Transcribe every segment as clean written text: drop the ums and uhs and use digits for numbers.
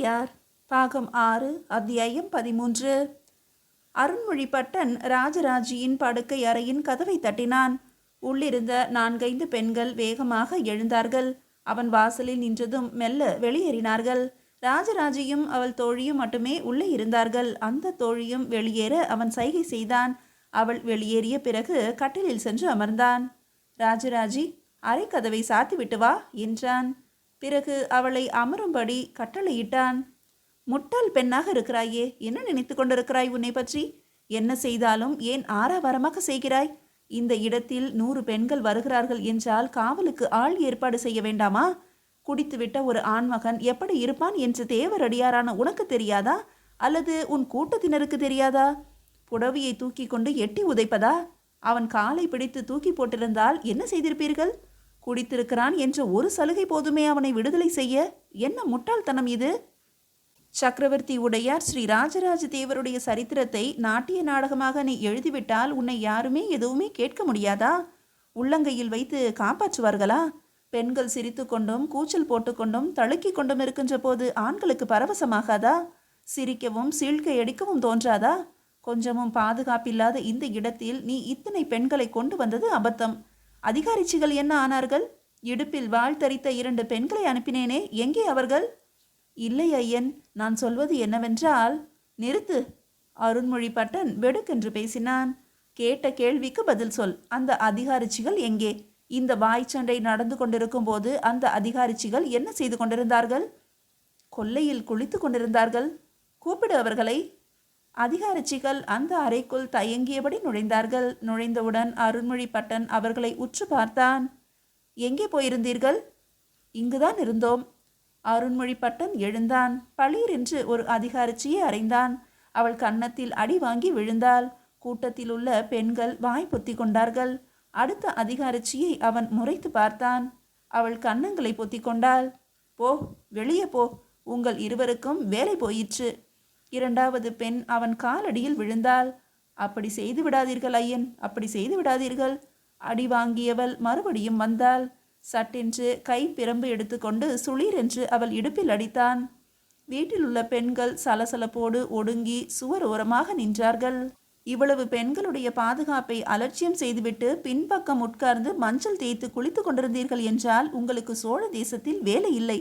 தாயார். பாகம் 6, அத்தியாயம் 13. அருண்மொழிபட்டன் ராஜராஜியின் படுக்கை அறையின் கதவை தட்டினான். உள்ளிருந்த 4-5 பெண்கள் வேகமாக எழுந்தார்கள். அவன் வாசலில் நின்றதும் மெல்ல வெளியேறினார்கள். ராஜராஜியும் அவள் தோழியும் மட்டுமே உள்ளே இருந்தார்கள். அந்த தோழியும் வெளியேற அவன் சைகை செய்தான். அவள் வெளியேறிய பிறகு கட்டிலில் சென்று அமர்ந்தான். ராஜராஜி, அறை கதவை சாத்திவிட்டு வா என்றான். பிறகு அவளை அமரும்படி கட்டளையிட்டான். முட்டாள் பெண்ணாக இருக்கிறாயே, என்ன நினைத்து கொண்டிருக்கிறாய்? உன்னை பற்றி என்ன செய்தாலும் ஏன் ஆரவாரமாக செய்கிறாய்? இந்த இடத்தில் 100 பெண்கள் வருகிறார்கள் என்றால் காவலுக்கு ஆள் ஏற்பாடு செய்ய வேண்டாமா? குடித்துவிட்ட ஒரு ஆண்மகன் எப்படி இருப்பான் என்று தேவரடியாரான உனக்கு தெரியாதா? அல்லது உன் கூட்டத்தினருக்கு தெரியாதா? புடவையை தூக்கி கொண்டு எட்டி உதைப்பதா? அவன் காலை பிடித்து தூக்கி போட்டிருந்தால் என்ன செய்திருப்பீர்கள்? குடித்திருக்கிறான் என்ற ஒரு சலுகை போதுமே அவனை விடுதலை செய்ய. என்ன முட்டாள்தனம் இது? சக்கரவர்த்தி உடையார் ஸ்ரீ ராஜராஜ தேவருடைய சரித்திரத்தை நாட்டிய நாடகமாக நீ எழுதிவிட்டால் உன்னை யாருமே எதுவுமே கேட்க முடியாதா? உள்ளங்கையில் வைத்து காப்பாற்றுவார்களா? பெண்கள் சிரித்து கொண்டும் கூச்சல் போட்டுக்கொண்டும் தழுக்கி கொண்டும் இருக்கின்ற போது ஆண்களுக்கு பரவசமாகாதா? சிரிக்கவும் சீழ்கை அடிக்கவும் தோன்றாதா? கொஞ்சமும் பாதுகாப்பில்லாத இந்த இடத்தில் நீ இத்தனை பெண்களை கொண்டு வந்தது அபத்தம். அதிகாரிச்சிகள் என்ன ஆனார்கள்? இடுப்பில் வாழ் தரித்த 2 பெண்களை அனுப்பினேனே, எங்கே அவர்கள்? இல்லை ஐயன், நான் சொல்வது என்னவென்றால்... நிறுத்து! அருண்மொழிபட்டன் வெடுக்கென்று பேசினான். கேட்ட கேள்விக்கு பதில் சொல். அந்த அதிகாரிச்சிகள் எங்கே? இந்த வாய்ச்சண்டை நடந்து கொண்டிருக்கும் போது அந்த அதிகாரிச்சிகள் என்ன செய்து கொண்டிருந்தார்கள்? கொல்லையில் குளித்து கொண்டிருந்தார்கள். கூப்பிடு அவர்களை. அதிகாரிச்சிகள் அந்த அறைக்குள் தயங்கியபடி நுழைந்தார்கள். நுழைந்தவுடன் அருண்மொழிபட்டன் அவர்களை உற்று பார்த்தான். எங்கே போயிருந்தீர்கள்? இங்குதான் இருந்தோம். அருண்மொழிபட்டன் எழுந்தான். பளீர் என்று ஒரு அதிகாரிச்சியை அறைந்தான். அவள் கன்னத்தில் அடி வாங்கி விழுந்தாள். கூட்டத்தில் உள்ள பெண்கள் வாய் பொத்தி கொண்டார்கள். அடுத்த அதிகாரிச்சியை அவன் முறைத்து பார்த்தான். அவள் கன்னங்களை பொத்தி கொண்டாள். போ, வெளியே போ, உங்கள் இருவருக்கும் வேலை போயிற்று. 2வது பெண் அவன் காலடியில் விழுந்தாள். அப்படி செய்து விடாதீர்கள் ஐயன், அப்படி செய்து விடாதீர்கள். அடி வாங்கியவள் மறுபடியும் வந்தாள். சட்டென்று கை பிரம்பு எடுத்துக்கொண்டு சுளீர் என்று அவள் இடுப்பில் அடித்தான். வீட்டில் உள்ள பெண்கள் சலசலப்போடு ஒடுங்கி சுவர் ஓரமாக நின்றார்கள். இவ்வளவு பெண்களுடைய பாதுகாப்பை அலட்சியம் செய்துவிட்டு பின்பக்கம் உட்கார்ந்து மஞ்சள் தேய்த்து குளித்து கொண்டிருந்தீர்கள் என்றால் உங்களுக்கு சோழ தேசத்தில் வேலை இல்லை.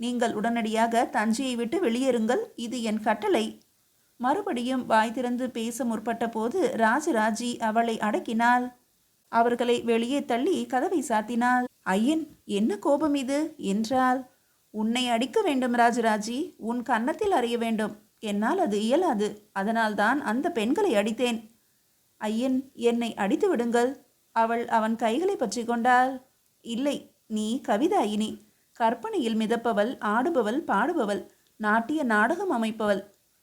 நீங்கள் உடனடியாக தஞ்சையை விட்டு வெளியேறுங்கள். இது என் கட்டளை. மறுபடியும் வாய் திறந்து பேச முற்பட்ட போது ராஜராஜி அவளை அடக்கினாள். அவர்களை வெளியே தள்ளி கதவை சாத்தினாள். ஐயன், என்ன கோபம் இது என்றாள். உன்னை அடிக்க வேண்டும் ராஜராஜி, உன் கன்னத்தில் அறிய வேண்டும். என்னால் அது இயலாது. அதனால்தான் அந்த பெண்களை அடித்தேன். ஐயன், என்னை அடித்து விடுங்கள். அவள் அவன் கைகளை பற்றி கொண்டாள். இல்லை, நீ கவிதாயினி, கற்பனையில் மிதப்பவள், ஆடுபவள், பாடுபவள், நாட்டிய நாடகம் அமைப்பவள்.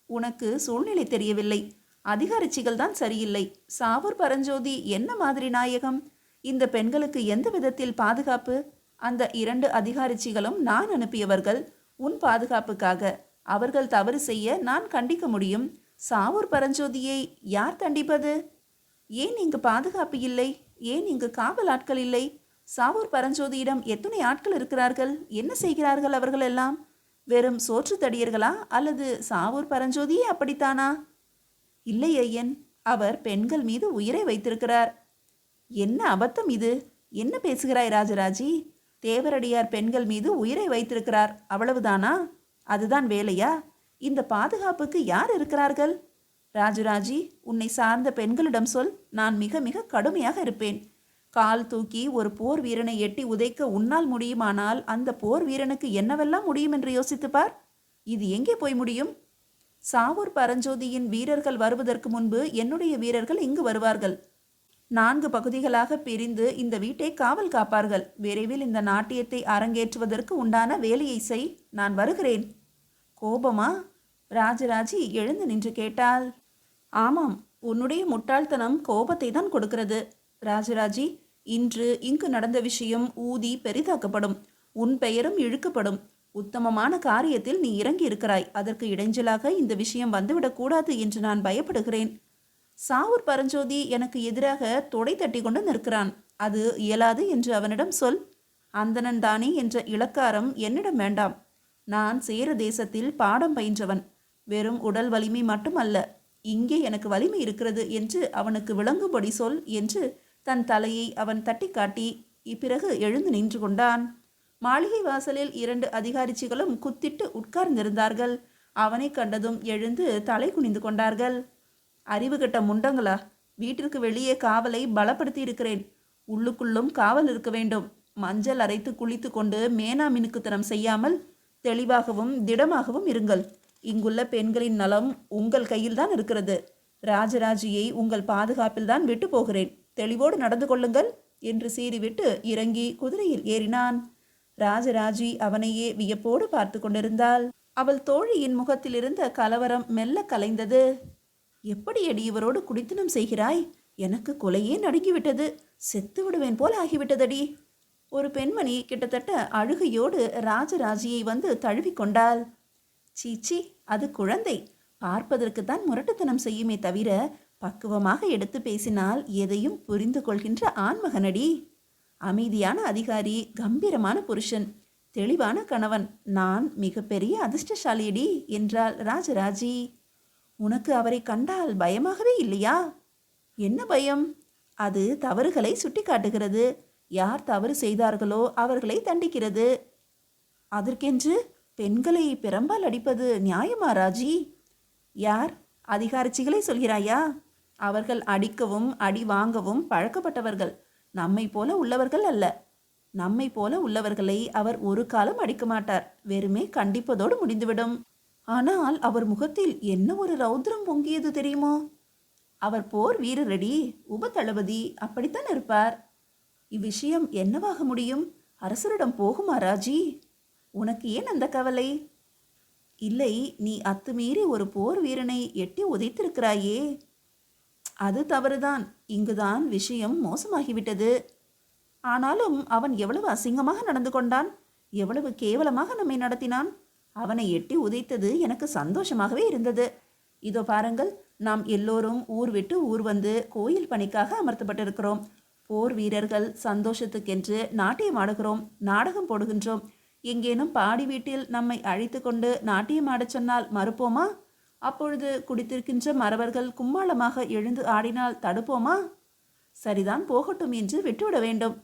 உனக்கு சூழ்நிலை தெரியவில்லை. அதிகாரிச்சிகள் தான் சரியில்லை. சாவூர் பரஞ்சோதி என்ன மாதிரி நாயகம்? இந்த பெண்களுக்கு எந்த விதத்தில் பாதுகாப்பு? அந்த 2 அதிகாரிச்சிகளும் நான் அனுப்பியவர்கள், உன் பாதுகாப்புக்காக. அவர்கள் தவறு செய்ய நான் கண்டிக்க முடியும். சாவூர் பரஞ்சோதியை யார் தண்டிப்பது? ஏன் இங்கு பாதுகாப்பு இல்லை? ஏன் இங்கு காவல் ஆட்கள் இல்லை? சாவூர் பரஞ்சோதியிடம் எத்தனை ஆட்கள் இருக்கிறார்கள்? என்ன செய்கிறார்கள் அவர்கள் எல்லாம்? வெறும் சோற்று தடியர்களா? அல்லது சாவூர் பரஞ்சோதியே அப்படித்தானா? இல்லை ஐயன், அவர் பெண்கள் மீது உயிரை வைத்திருக்கிறார். என்ன அபத்தம் இது? என்ன பேசுகிறாய் ராஜராஜி? தேவரடியார் பெண்கள் மீது உயிரை வைத்திருக்கிறார், அவ்வளவுதானா? அதுதான் வேலையா? இந்த பாதுகாப்புக்கு யார் இருக்கிறார்கள்? ராஜராஜி, உன்னை சார்ந்த பெண்களிடம் சொல். நான் மிக மிக கடுமையாக இருப்பேன். கால் தூக்கி ஒரு போர் வீரனை எட்டி உதைக்க உன்னால் முடியுமானால் அந்த போர் வீரனுக்கு என்னவெல்லாம் முடியும் என்று யோசித்துப்பார். இது எங்கே போய் முடியும்? சாவூர் பரஞ்சோதியின் வீரர்கள் வருவதற்கு முன்பு என்னுடைய வீரர்கள் இங்கு வருவார்கள். 4 பகுதிகளாக பிரிந்து இந்த வீட்டை காவல் காப்பார்கள். விரைவில் இந்த நாட்டியத்தை அரங்கேற்றுவதற்கு உண்டான வேலையை செய். நான் வருகிறேன். கோபமா? ராஜராஜி எழுந்து நின்று கேட்டாள். ஆமாம், உன்னுடைய முட்டாள்தனம் கோபத்தை தான் கொடுக்கிறது. ராஜராஜி, இன்று இங்கு நடந்த விஷயம் ஊதி பெரிதாக்கப்படும். உன் பெயரும் இழுக்கப்படும். உத்தமமான காரியத்தில் நீ இறங்கி இருக்கிறாய். அதற்கு இடைஞ்சலாக இந்த விஷயம் வந்துவிடக்கூடாது என்று நான் பயப்படுகிறேன். சாவூர் பரஞ்சோதி எனக்கு எதிராக தொடை தட்டி கொண்டு நிற்கிறான். அது இயலாது என்று அவனிடம் சொல். அந்தணன் தானே என்ற இளக்காரம் என்னிடம் வேண்டாம். நான் சேர தேசத்தில் பாடம் பயின்றவன். வெறும் உடல் வலிமை மட்டுமல்ல, இங்கே எனக்கு வலிமை இருக்கிறது என்று அவனுக்கு விளங்கும்படி சொல் என்று தன் தலையை அவன் தட்டி காட்டி பிறகு எழுந்து நின்று கொண்டான். மாளிகை வாசலில் 2 அதிகாரிச்சிகளும் குத்திட்டு உட்கார்ந்திருந்தார்கள். அவனை கண்டதும் எழுந்து தலை குனிந்து கொண்டார்கள். அறிவு கெட்ட முண்டங்களா, வீட்டிற்கு வெளியே காவலை பலப்படுத்தி இருக்கிறேன். உள்ளுக்குள்ளும் காவல் இருக்க வேண்டும். மஞ்சள் அரைத்து குளித்து கொண்டு மேனா மினுக்குத்தனம் செய்யாமல் தெளிவாகவும் திடமாகவும் இருங்கள். இங்குள்ள பெண்களின் நலம் உங்கள் கையில்தான் இருக்கிறது. ராஜராஜியை உங்கள் பாதுகாப்பில்தான் விட்டு போகிறேன். தெளிவோடு நடந்து கொள்ளுங்கள் என்று சீறிவிட்டு இறங்கி குதிரையில் ஏறினான். ராஜராஜி அவனையே வியப்போடு பார்த்து கொண்டிருந்தாள். அவள் தோழியின் முகத்தில் இருந்த கலவரம் மெல்ல கலைந்தது. எப்படியடி இவரோடு குடித்தனம் செய்கிறாய்? எனக்கு கொலையே நடுங்கிவிட்டது. செத்து விடுவேன் போல் ஆகிவிட்டதடி. ஒரு பெண்மணி கிட்டத்தட்ட அழுகையோடு ராஜராஜியை வந்து தழுவிக்கொண்டாள். சீச்சி, அது குழந்தை. பார்ப்பதற்குத்தான் முரட்டுத்தனம் செய்யுமே தவிர பக்குவமாக எடுத்து பேசினால் எதையும் புரிந்து கொள்கின்ற ஆண்மகனடி. அமைதியான அதிகாரி, கம்பீரமான புருஷன், தெளிவான கணவன். நான் மிகப்பெரிய அதிர்ஷ்டசாலியடி என்றாள் ராஜராஜி. உனக்கு அவரை கண்டால் பயமாகவே இல்லையா? என்ன பயம்? அது தவறுகளை சுட்டி காட்டுகிறது. யார் தவறு செய்தார்களோ அவர்களை தண்டிக்கிறது. அதற்கென்று பெண்களை பெரம்பால் அடிப்பது நியாயமா ராஜி? யார்? அதிகாரிச்சிகளை சொல்கிறாயா? அவர்கள் அடிக்கவும் அடி வாங்கவும் பழக்கப்பட்டவர்கள். நம்மை போல உள்ளவர்கள் அல்ல. நம்மை போல உள்ளவர்களை அவர் ஒரு காலம் அடிக்க மாட்டார். வெறுமே கண்டிப்பதோடு முடிந்துவிடும். ஆனால் அவர் முகத்தில் என்ன ஒரு ரௌத்ரம் பொங்கியது தெரியுமோ? அவர் போர் வீரரடி, உப தளபதி, அப்படித்தான் இருப்பார். இவ்விஷயம் என்னவாக முடியும்? அரசரிடம் போகுமா ராஜி? உனக்கு ஏன் அந்த கவலை? இல்லை, நீ அத்துமீறி ஒரு போர் வீரனை எட்டி உதைத்திருக்கிறாயே, அது தவறுதான். இங்குதான் விஷயம் மோசமாகிவிட்டது. ஆனாலும் அவன் எவ்வளவு அசிங்கமாக நடந்து கொண்டான், எவ்வளவு கேவலமாக நம்மை நடத்தினான். அவனை எட்டி உதைத்தது எனக்கு சந்தோஷமாகவே இருந்தது. இதோ பாருங்கள், நாம் எல்லோரும் ஊர் விட்டு ஊர் வந்து கோயில் பணிக்காக அமர்த்தப்பட்டிருக்கிறோம். போர் வீரர்கள் சந்தோஷத்துக்கென்று நாட்டியம் ஆடுகிறோம், நாடகம் போடுகின்றோம். எங்கேனும் பாடி வீட்டில் நம்மை அழைத்து கொண்டு நாட்டியம் ஆடச் சொன்னால் மறுப்போமா? அப்பொழுது குடித்திருக்கின்ற மறவர்கள் கும்மாளமாக எழுந்து ஆடினால் தடுப்போமா? சரிதான், போகட்டும் என்று விட்டுவிட வேண்டும்.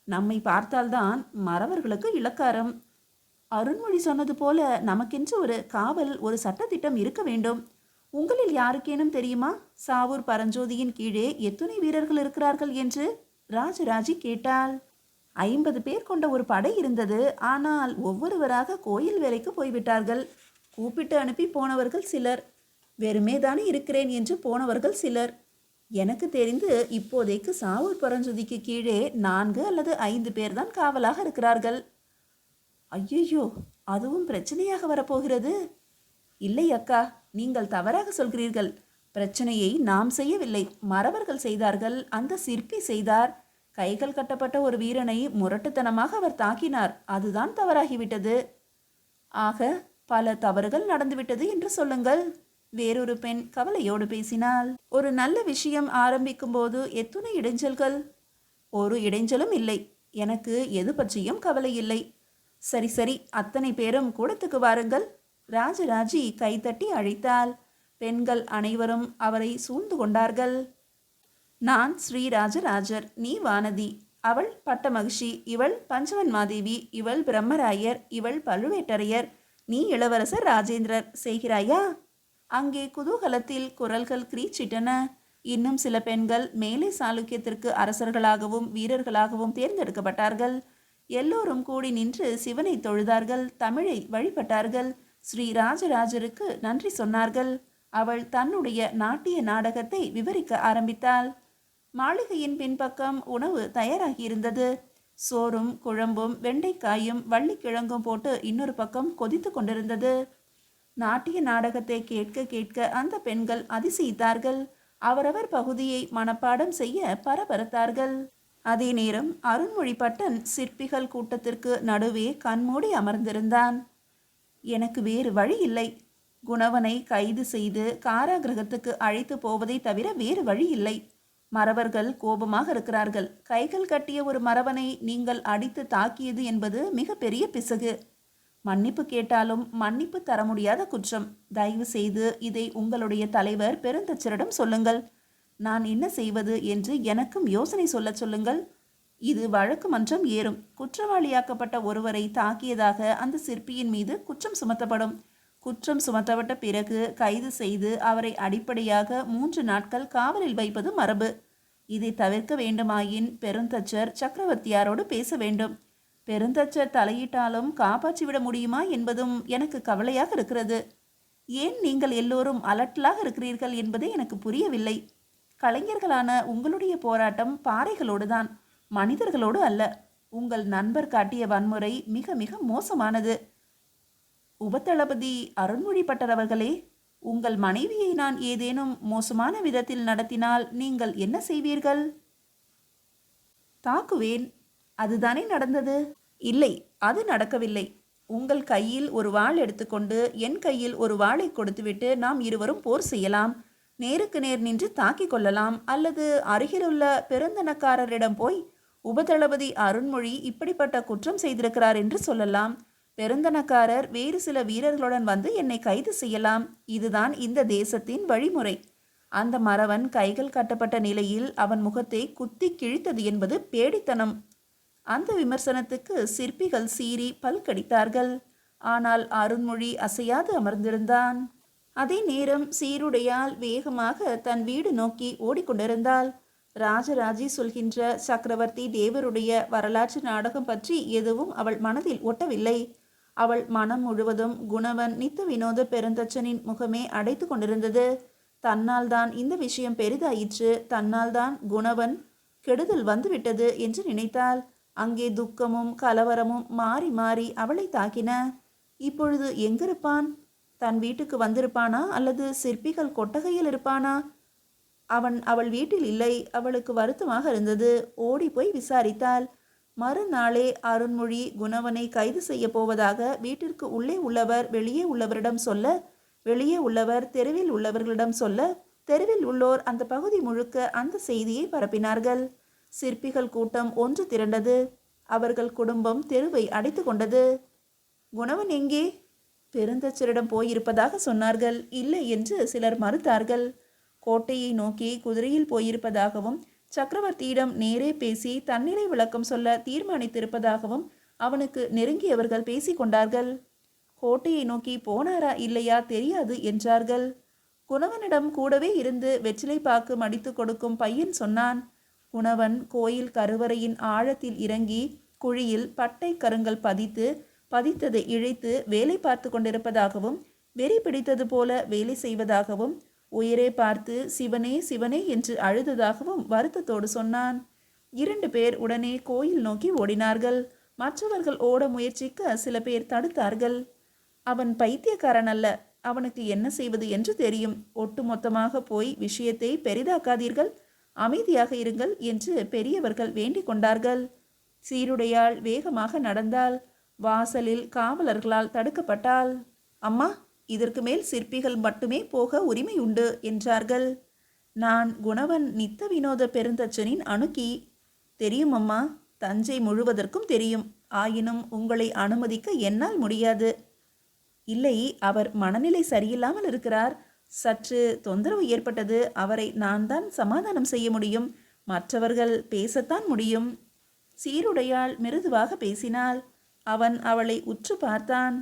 நம்மை பார்த்தால்தான் மறவர்களுக்கு இளக்காரம். அருண்மொழி சொன்னது போல நமக்கென்று ஒரு காவல், ஒரு சட்டத்திட்டம் இருக்க வேண்டும். உங்களில் யாருக்கேனும் தெரியுமா சாவூர் பரஞ்சோதியின் கீழே எத்தனை வீரர்கள் இருக்கிறார்கள் என்று ராஜராஜி கேட்டாள். 50 பேர் கொண்ட ஒரு படை இருந்தது. ஆனால் ஒவ்வொருவராக கோயில் வேலைக்கு போய்விட்டார்கள். கூப்பிட்டு அனுப்பி போனவர்கள் சிலர், வெறுமே தானே இருக்கிறேன் என்று போனவர்கள் சிலர். எனக்கு தெரிந்து இப்போதைக்கு சாவூர் பரஞ்சோதிக்கு கீழே 4 அல்லது 5 பேர் தான் காவலாக இருக்கிறார்கள். ஐயோ, அதுவும் பிரச்சனையாக வரப்போகிறது. இல்லை அக்கா, நீங்கள் தவறாக சொல்கிறீர்கள். பிரச்சனையை நாம் செய்யவில்லை, மறவர்கள் செய்தார்கள். அந்த சிற்பி செய்தார். கைகள் கட்டப்பட்ட ஒரு வீரனை முரட்டுத்தனமாக அவர் தாக்கினார். அதுதான் தவறாகிவிட்டது. ஆக பல தவறுகள் நடந்துவிட்டது என்று சொல்லுங்கள். வேறொரு பெண் கவலையோடு பேசினாள். ஒரு நல்ல விஷயம் ஆரம்பிக்கும் போது எத்துணை இடைஞ்சல்கள். ஒரு இடைஞ்சலும் இல்லை. எனக்கு எது பற்றியும் கவலை இல்லை. சரி சரி, அத்தனை பேரும் கூடத்துக்கு வாருங்கள். ராஜராஜி கைதட்டி அழைத்தாள். பெண்கள் அனைவரும் அவரை சூழ்ந்து கொண்டார்கள். நான் ஸ்ரீராஜராஜர், நீ வானதி, அவள் பட்டமகிஷி, இவள் பஞ்சவன்மாதேவி, இவள் பிரம்மராயர், இவள் பழுவேட்டரையர், நீ இளவரசர் ராஜேந்திரர். செய்கிறாயா? அங்கே குதூகலத்தில் குரல்கள் கிரீச்சிட்டன. இன்னும் சில பெண்கள் மேலை சாளுக்கியத்திற்கு அரசர்களாகவும் வீரர்களாகவும் தேர்ந்தெடுக்கப்பட்டார்கள். எல்லோரும் கூடி நின்று சிவனை தொழுதார்கள், தமிழை வழிபட்டார்கள், ஸ்ரீ ராஜராஜருக்கு நன்றி சொன்னார்கள். அவள் தன்னுடைய நாட்டிய நாடகத்தை விவரிக்க ஆரம்பித்தாள். மாளிகையின் பின்பக்கம் உணவு தயாராகியிருந்தது. சோறும் குழம்பும் வெண்டைக்காயும் வள்ளிக்கிழங்கும் போட்டு இன்னொரு பக்கம் கொதித்து கொண்டிருந்தது. நாட்டிய நாடகத்தை கேட்க கேட்க அந்த பெண்கள் அதிசயித்தார்கள். அவரவர் பகுதியை மனப்பாடம் செய்ய பரபரத்தார்கள். அதே நேரம் அருண்மொழிபட்டன் சிற்பிகள் கூட்டத்திற்கு நடுவே கண்மூடி அமர்ந்திருந்தான். எனக்கு வேறு வழி இல்லை. குணவனை கைது செய்து காராகிரகத்துக்கு அழைத்து போவதை தவிர வேறு வழி இல்லை. மறவர்கள் கோபமாக இருக்கிறார்கள். கைகள் கட்டிய ஒரு மறவனை நீங்கள் அடித்து தாக்கியது என்பது மிக பெரிய பிசகு. மன்னிப்பு கேட்டாலும் மன்னிப்பு தர முடியாத குற்றம். தயவு செய்து இதை உங்களுடைய தலைவர் பெருந்தச்சரிடம் சொல்லுங்கள். நான் என்ன செய்வது என்று எனக்கும் யோசனை சொல்லச் சொல்லுங்கள். இது வழக்கு மன்றம் ஏறும். குற்றவாளியாக்கப்பட்ட ஒருவரை தாக்கியதாக அந்த சிற்பியின் மீது குற்றம் சுமத்தப்படும். குற்றம் சுமத்தப்பட்ட பிறகு கைது செய்து அவரை அடிப்படையாக 3 நாட்கள் காவலில் வைப்பது மரபு. இதை தவிர்க்க வேண்டுமாயின் பெருந்தச்சர் சக்கரவர்த்தியாரோடு பேச வேண்டும். பெருந்தச்சர் தலையிட்டாலும் காப்பாற்றிவிட முடியுமா என்பதும் எனக்கு கவலையாக இருக்கிறது. ஏன் நீங்கள் எல்லோரும் அலட்டலாக இருக்கிறீர்கள் என்பதே எனக்கு புரியவில்லை. கலைஞர்களான உங்களுடைய போராட்டம் பாறைகளோடு தான், மனிதர்களோடு அல்ல. உங்கள் நண்பர் காட்டிய வன்முறை மிக மிக மோசமானது. உபதளபதி அருண்மொழிப்பட்டர் அவர்களே, உங்கள் மனைவியை நான் ஏதேனும் மோசமான விதத்தில் நடத்தினால் நீங்கள் என்ன செய்வீர்கள்? தாக்குவேன். அதுதானே நடந்தது. இல்லை, அது நடக்கவில்லை. உங்கள் கையில் ஒரு வாள் எடுத்துக்கொண்டு என் கையில் ஒரு வாளை கொடுத்துவிட்டு நாம் இருவரும் போர் செய்யலாம். நேருக்கு நேர் நின்று தாக்கிக் கொள்ளலாம். அல்லது அருகிலுள்ள பெருந்தனக்காரரிடம் போய் உபதளபதி அருண்மொழி இப்படிப்பட்ட குற்றம் செய்திருக்கிறார் என்று சொல்லலாம். பெருந்தனக்காரர் வேறு சில வீரர்களுடன் வந்து என்னை கைது செய்யலாம். இதுதான் இந்த தேசத்தின் வழிமுறை. அந்த மறவன் கைகள் கட்டப்பட்ட நிலையில் அவன் முகத்தை குத்தி கிழித்தது என்பது பேடித்தனம். அந்த விமர்சனத்துக்கு சிற்பிகள் சீறி பல்கடித்தார்கள். ஆனால் அருண்மொழி அசையாது அமர்ந்திருந்தான். அதே நேரம் சீருடையால் வேகமாக தன் வீடு நோக்கி ஓடிக்கொண்டிருந்தாள். ராஜராஜி சொல்கின்ற சக்கரவர்த்தி தேவருடைய வரலாற்று நாடகம் பற்றி எதுவும் அவள் மனதில் ஒட்டவில்லை. அவள் மனம் முழுவதும் குணவன் நித்த வினோத பெருந்தச்சனின் முகமே அடைத்து கொண்டிருந்தது. தன்னால் தான் இந்த விஷயம் பெரிதாயிற்று, தன்னால் தான் குணவன் கெடுதல் வந்துவிட்டது என்று நினைத்தாள். அங்கே துக்கமும் கலவரமும் மாறி மாறி அவளை தாக்கின. இப்பொழுது எங்கிருப்பான்? தன் வீட்டுக்கு வந்திருப்பானா அல்லது சிற்பிகள் கொட்டகையில் இருப்பானா? அவன் அவள் வீட்டில் இல்லை. அவளுக்கு வருத்தமாக இருந்தது. ஓடி போய் விசாரித்தாள். மறுநாளே அருண்மொழி குணவனை கைது செய்ய போவதாக வீட்டிற்கு உள்ளே உள்ளவர் வெளியே உள்ளவரிடம் சொல்ல, வெளியே உள்ளவர் தெருவில் உள்ளவர்களிடம் சொல்ல, தெருவில் உள்ளோர் அந்த பகுதி முழுக்க அந்த செய்தியை பரப்பினார்கள். சிற்பிகள் கூட்டம் ஒன்று திரண்டது. அவர்கள் குடும்பம் தெருவை அடைத்து கொண்டது. குணவன் எங்கே? பெருந்தச்சரிடம் போயிருப்பதாக சொன்னார்கள். இல்லை என்று சிலர் மறுத்தார்கள். கோட்டையை நோக்கி குதிரையில் போயிருப்பதாகவும் சக்கரவர்த்தியிடம் நேரே பேசி தன்னிலை விளக்கம் சொல்ல தீர்மானித்திருப்பதாகவும் அவனுக்கு நெருங்கியவர்கள் பேசிக்கொண்டார்கள். கோட்டையை நோக்கி போனாரா இல்லையா தெரியாது என்றார்கள். குணவனிடம் கூடவே இருந்து வெற்றிலை பாக்கு மடித்து கொடுக்கும் பையன் சொன்னான். குணவன் கோயில் கருவறையின் ஆழத்தில் இறங்கி குழியில் பட்டை கருங்கல் பதித்ததை இழைத்து வேலை பார்த்து கொண்டிருப்பதாகவும், வெறி பிடித்தது போல வேலை செய்வதாகவும், உயரே பார்த்து சிவனே சிவனே என்று அழுததாகவும் வருத்தத்தோடு சொன்னான். 2 பேர் உடனே கோயில் நோக்கி ஓடினார்கள். மற்றவர்கள் ஓட முயற்சிக்க சில பேர் தடுத்தார்கள். அவன் பைத்தியக்காரன் அல்ல. அவனுக்கு என்ன செய்வது என்று தெரியும். ஒட்டுமொத்தமாக போய் விஷயத்தை பெரிதாக்காதீர்கள், அமைதியாக இருங்கள் என்று பெரியவர்கள் வேண்டிக் கொண்டார்கள். சீருடையால் வேகமாக நடந்தாள். வாசலில் காவலர்களால் தடுக்கப்பட்டாள். அம்மா, இதற்கு மேல் சிற்பிகள் மட்டுமே போக உரிமை உண்டு என்றார்கள். நான் குணவன் நித்த வினோத பெருந்தச்சனின் அணுக்கி. தெரியும் அம்மா, தஞ்சை முழுவதற்கும் தெரியும். ஆயினும் உங்களை அனுமதிக்க என்னால் முடியாது. இல்லை, அவர் மனநிலை சரியில்லாமல் இருக்கிறார். சற்று தொந்தரவு ஏற்பட்டது. அவரை நான் தான் சமாதானம் செய்ய முடியும். மற்றவர்கள் பேசத்தான் முடியும். சீருடையால் மிருதுவாக பேசினாள். அவன் அவளை உற்று பார்த்தான்.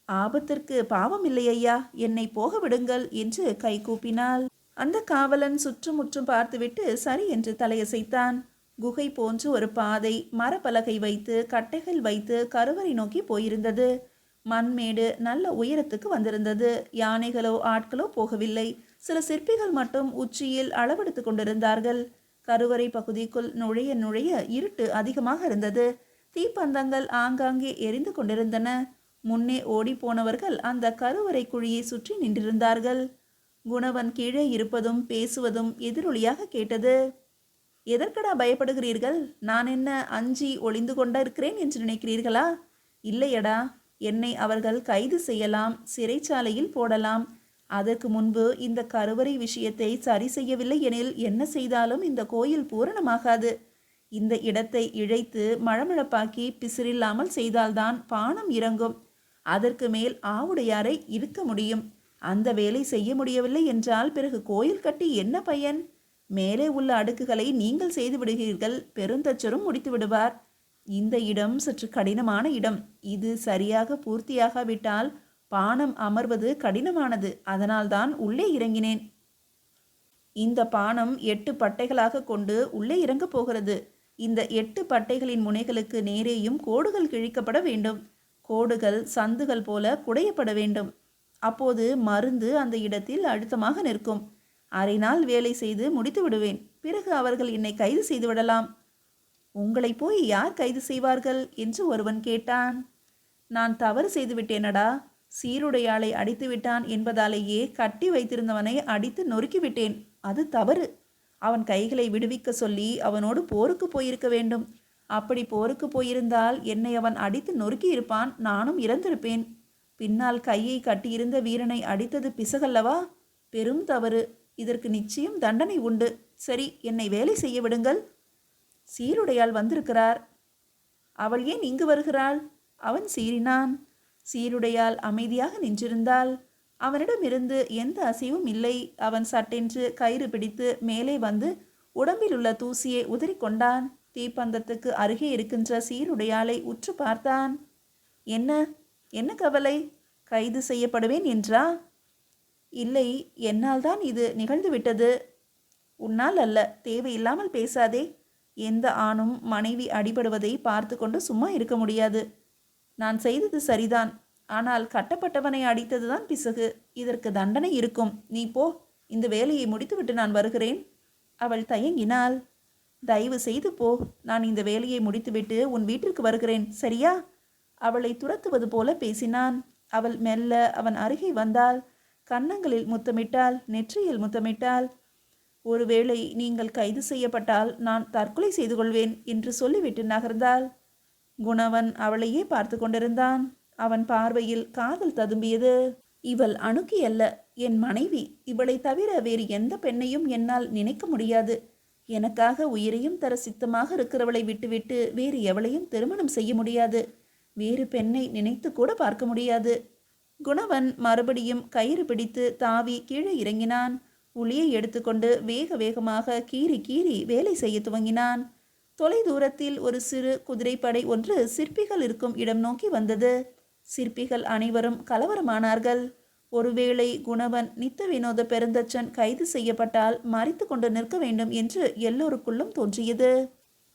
ஆபத்திற்கு பாவம் இல்லை ஐயா, என்னை போக விடுங்கள் என்று கை கூப்பினாள். அந்த காவலன் சுற்றுமுற்றும் பார்த்துவிட்டு சரி என்று தலையசைத்தான். குகை போன்று ஒரு பாதை மரப்பலகை வைத்து கட்டைகள் வைத்து கருவறை நோக்கி போயிருந்தது. மண்மேடு நல்ல உயரத்துக்கு வந்திருந்தது. யானைகளோ ஆட்களோ போகவில்லை. சில சிற்பிகள் மட்டும் உச்சியில் அளவெடுத்து கொண்டிருந்தார்கள். கருவறை பகுதிக்குள் நுழைய நுழைய இருட்டு அதிகமாக இருந்தது. தீப்பந்தங்கள் ஆங்காங்கே எரிந்து கொண்டிருந்தன. முன்னே ஓடி போனவர்கள் அந்த கருவறை குழியை சுற்றி நின்றிருந்தார்கள். குணவன் கீழே இருப்பதும் பேசுவதும் எதிரொலியாக கேட்டது. எதற்கடா பயப்படுகிறீர்கள்? நான் என்ன அஞ்சி ஒளிந்து கொண்டிருக்கிறேன் என்று நினைக்கிறீர்களா? இல்லையடா, என்னை அவர்கள் கைது செய்யலாம், சிறைச்சாலையில் போடலாம். அதற்கு முன்பு இந்த கருவறை விஷயத்தை சரி செய்யவில்லை எனில் என்ன செய்தாலும் இந்த கோயில் பூரணமாகாது. இந்த இடத்தை இழைத்து மழமழப்பாக்கி பிசிறில்லாமல் செய்தால்தான் பானம் இறங்கும். அதற்கு மேல் ஆவுடையாரை இருக்க முடியும். அந்த வேலை செய்ய முடியவில்லை என்றால் பிறகு கோயில் கட்டி என்ன பயன்? மேலே உள்ள அடுக்குகளை நீங்கள் செய்து விடுகிறீர்கள், பெருந்தச்சரும் முடித்து விடுவார். இந்த இடம் சற்று கடினமான இடம். இது சரியாக பூர்த்தியாகாவிட்டால் பானம் அமர்வது கடினமானது. அதனால்தான் உள்ளே இறங்கினேன். இந்த பானம் 8 பட்டைகளாக கொண்டு உள்ளே இறங்கப் போகிறது. இந்த 8 பட்டைகளின் முனைகளுக்கு நேரேயும் கோடுகள் கிழிக்கப்பட வேண்டும். கோடுகள் சந்துகள் போல குடையப்பட வேண்டும். அப்போது மருந்து அந்த இடத்தில் அழுத்தமாக நிற்கும். அரை நாள் வேலை செய்து முடித்து விடுவேன். பிறகு அவர்கள் என்னை கைது செய்து விடலாம். உங்களை போய் யார் கைது செய்வார்கள் என்று ஒருவன் கேட்டான். நான் தவறு செய்து விட்டேனடா. சீருடையாளை அடித்து விட்டான் என்பதாலேயே கட்டி வைத்திருந்தவனை அடித்து நொறுக்கிவிட்டேன். அது தவறு. அவன் கைகளை விடுவிக்க சொல்லி அவனோடு போருக்கு போயிருக்க வேண்டும். அப்படி போருக்கு போயிருந்தால் என்னை அவன் அடித்து நொறுக்கி இருப்பான். நானும் இறந்திருப்பேன். பின்னால் கையை கட்டியிருந்த வீரனை அடித்தது பிசகல்லவா? பெரும் தவறு. இதற்கு நிச்சயம் தண்டனை உண்டு. சரி, என்னை வேலை செய்ய விடுங்கள். சீருடையாள் வந்திருக்கிறார். அவள் ஏன் இங்கு வருகிறாள்? அவன் சீறினான். சீருடையாள் அமைதியாக நின்றிருந்தாள். அவனிடமிருந்து எந்த அசைவும் இல்லை. அவன் சட்டென்று கயிறு பிடித்து மேலே வந்து உடம்பில் உள்ள தூசியை உதறிக்கொண்டான். தீப்பந்தத்துக்கு அருகே இருக்கின்ற சீருடையாளை உற்று பார்த்தான். என்ன என்ன கவலை? கைது செய்யப்படுவேன் என்றா? இல்லை, என்னால் தான் இது நிகழ்ந்துவிட்டது. உன்னால் அல்ல. தேவையில்லாமல் பேசாதே. எந்த ஆணும் மனைவி அடிபடுவதை பார்த்து கொண்டு சும்மா இருக்க முடியாது. நான் செய்தது சரிதான். ஆனால் கட்டப்பட்டவனை அடித்ததுதான் பிசகு. இதற்கு தண்டனை இருக்கும். நீ போ. இந்த வேலையை முடித்துவிட்டு நான் வருகிறேன். அவள் தயங்கினாள். தயவு செய்து போ. நான் இந்த வேலையை முடித்துவிட்டு உன் வீட்டிற்கு வருகிறேன், சரியா? அவளை துரத்துவது போல பேசினான். அவள் மெல்ல அவன் அருகே வந்தாள். கன்னங்களில் முத்தமிட்டாள், நெற்றியில் முத்தமிட்டாள். ஒருவேளை நீங்கள் கைது செய்யப்பட்டால் நான் தற்கொலை செய்து கொள்வேன் என்று சொல்லிவிட்டு நகர்ந்தாள். குணவன் அவளையே பார்த்து கொண்டிருந்தான். அவன் பார்வையில் காதல் ததும்பியது. இவள் அணுக்கி அல்ல, என் மனைவி. இவளை தவிர வேறு எந்த பெண்ணையும் என்னால் நினைக்க முடியாது. எனக்காக உயிரையும் தர சித்தமாக இருக்கிறவளை விட்டுவிட்டு வேறு எவளையும் திருமணம் செய்ய முடியாது. வேறு பெண்ணை நினைத்து கூட பார்க்க முடியாது. குணவன் மறுபடியும் கயிறு பிடித்து தாவி கீழே இறங்கினான். உளியை எடுத்துக்கொண்டு வேக வேகமாக கீறி கீறி வேலை செய்ய துவங்கினான். தொலை தூரத்தில் ஒரு சிறு குதிரைப்படை ஒன்று சிற்பிகள் இருக்கும் இடம் நோக்கி வந்தது. சிற்பிகள் அனைவரும் கலவரமானார்கள். ஒருவேளை குணவன் நித்த வினோத பெருந்தச்சன் கைது செய்யப்பட்டால் மறித்து கொண்டு நிற்க வேண்டும் என்று எல்லோருக்குள்ளும் தோன்றியது.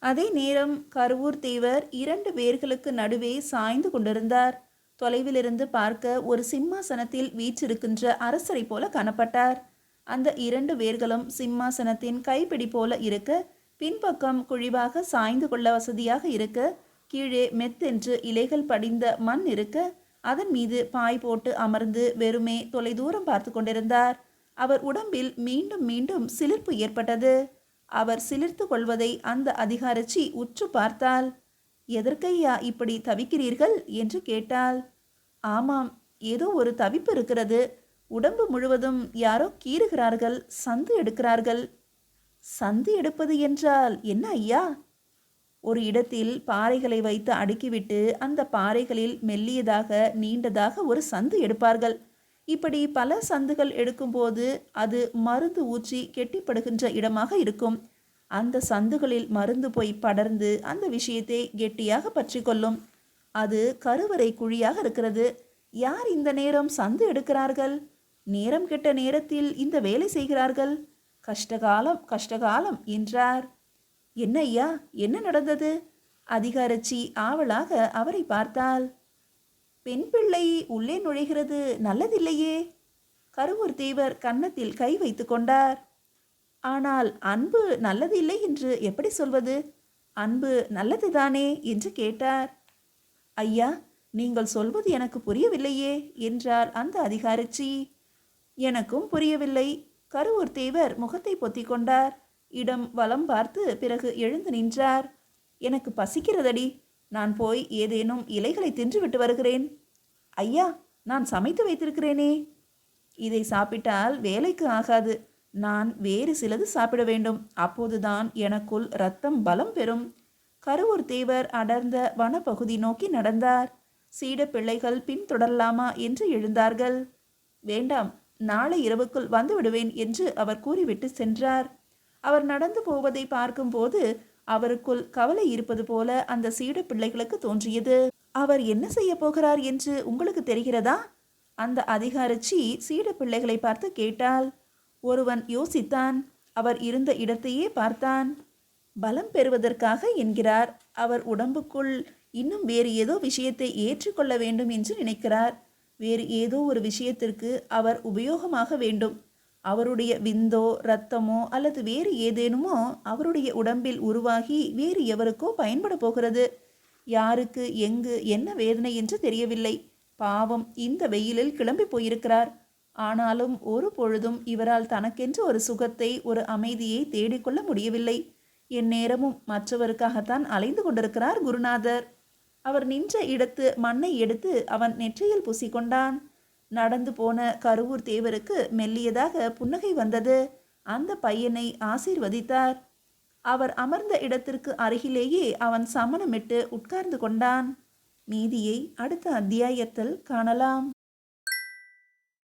அதே நேரம் கருவூர் தேவர் 2 வேர்களுக்கு நடுவே சாய்ந்து கொண்டிருந்தார். தொலைவிலிருந்து பார்க்க ஒரு சிம்மாசனத்தில் வீற்றிருக்கின்ற அரசரை போல காணப்பட்டார். அந்த 2 வேர்களும் சிம்மாசனத்தின் கைப்பிடி போல இருக்க, பின்பக்கம் குழிவாக சாய்ந்து கொள்ள வசதியாக இருக்க, கீழே மெத்தென்று இலைகள் படிந்த மண் இருக்க, அதன் மீது பாய் போட்டு அமர்ந்து வெறுமே தொலைதூரம் பார்த்து கொண்டிருந்தார். அவர் உடம்பில் மீண்டும் மீண்டும் சிலிர்ப்பு ஏற்பட்டது. அவர் சிலிர்த்து கொள்வதை அந்த அதிகாரச்சி உற்று பார்த்தாள். எதற்கையா இப்படி தவிக்கிறீர்கள் என்று கேட்டாள். ஆமாம், ஏதோ ஒரு தவிப்பு இருக்கிறது. உடம்பு முழுவதும் யாரோ கீறுகிறார்கள், சந்து எடுக்கிறார்கள். சந்து எடுப்பது என்றால் என்ன ஐயா? ஒரு இடத்தில் பாறைகளை வைத்து அடுக்கிவிட்டு அந்த பாறைகளில் மெல்லியதாக நீண்டதாக ஒரு சந்து எடுப்பார்கள். இப்படி பல சந்துகள் எடுக்கும்போது அது மருந்து ஊற்றி கெட்டிப்படுகின்ற இடமாக இருக்கும். அந்த சந்துகளில் மருந்து போய் படர்ந்து அந்த விஷயத்தை கெட்டியாக பற்றி கொள்ளும். அது கருவறை குழியாக இருக்கிறது. யார் இந்த நேரம் சந்து எடுக்கிறார்கள்? நேரம் கெட்ட நேரத்தில் இந்த வேலை செய்கிறார்கள். கஷ்டகாலம் கஷ்டகாலம் என்றார். என்ன ஐயா, என்ன நடந்தது? அதிகாரச்சி ஆவலாக அவரை பார்த்தாள். பெண் பிள்ளை உள்ளே நுழைகிறது நல்லதில்லையே. கருவூர் தேவர் கன்னத்தில் கை வைத்து கொண்டார். ஆனால் அன்பு நல்லதில்லை என்று எப்படி சொல்வது? அன்பு நல்லதுதானே என்று கேட்டார். ஐயா, நீங்கள் சொல்வது எனக்கு புரியவில்லையே என்றார் அந்த அதிகாரச்சி. எனக்கும் புரியவில்லை. கருவூர் தேவர் முகத்தை பொத்திக் கொண்டார். இடம் வலம் பார்த்து பிறகு எழுந்து நின்றார். எனக்கு பசிக்கிறதடி. நான் போய் ஏதேனும் இலைகளை தின்றுவிட்டு வருகிறேன். ஐயா, நான் சமைத்து வைத்திருக்கிறேனே. இதை சாப்பிட்டால் வேலைக்கு ஆகாது. நான் வேறு சிலது சாப்பிட வேண்டும். அப்போதுதான் எனக்குள் இரத்தம் பலம் பெறும். கருவூர் தேவர் அடர்ந்த வனப்பகுதி நோக்கி நடந்தார். சீட பிள்ளைகள் பின்தொடரலாமா என்று எழுந்தார்கள். வேண்டாம், நாளை இரவுக்குள் வந்து விடுவேன் என்று அவர் கூறிவிட்டு சென்றார். அவர் நடந்து போவதை பார்க்கும்போது அவருக்குள் கவலை இருப்பது போல அந்த சீட பிள்ளைகளுக்கு தோன்றியது. அவர் என்ன செய்ய போகிறார் என்று உங்களுக்கு தெரிகிறதா? அந்த அதிகாரச்சி சீட பிள்ளைகளை பார்த்து கேட்டாள். ஒருவன் யோசித்தான். அவர் இருந்த இடத்தையே பார்த்தான். பலம் பெறுவதற்காக என்கிறார். அவர் உடம்புக்குள் இன்னும் வேறு ஏதோ விஷயத்தை ஏற்றுக்கொள்ள வேண்டும் என்று நினைக்கிறார். வேறு ஏதோ ஒரு விஷயத்திற்கு அவர் உபயோகமாக வேண்டும். அவருடைய விந்தோ இரத்தமோ அல்லது வேறு ஏதேனுமோ அவருடைய உடம்பில் உருவாகி வேறு எவருக்கோ பயன்பட போகிறது. யாருக்கு எங்கு என்ன வேதனை என்று தெரியவில்லை. பாவம், இந்த வெயிலில் கிளம்பி போயிருக்கிறார். ஆனாலும் ஒரு பொழுதும் இவரால் தனக்கென்று ஒரு சுகத்தை, ஒரு அமைதியை தேடிக்கொள்ள முடியவில்லை. என் நேரமும் மற்றவருக்காகத்தான் அலைந்து கொண்டிருக்கிறார் குருநாதர். அவர் நின்ற இடத்து மண்ணை எடுத்து அவன் நெற்றியில் பூசிக்கொண்டான். நடந்து போன கருவூர் தேவருக்கு மெல்லியதாக புன்னகை வந்தது. அந்த பையனை ஆசீர்வதித்தார். அவர் அமர்ந்த இடத்திற்கு அருகிலேயே அவன் சமணமிட்டு உட்கார்ந்து கொண்டான். மீதியை அடுத்த அத்தியாயத்தில் காணலாம்.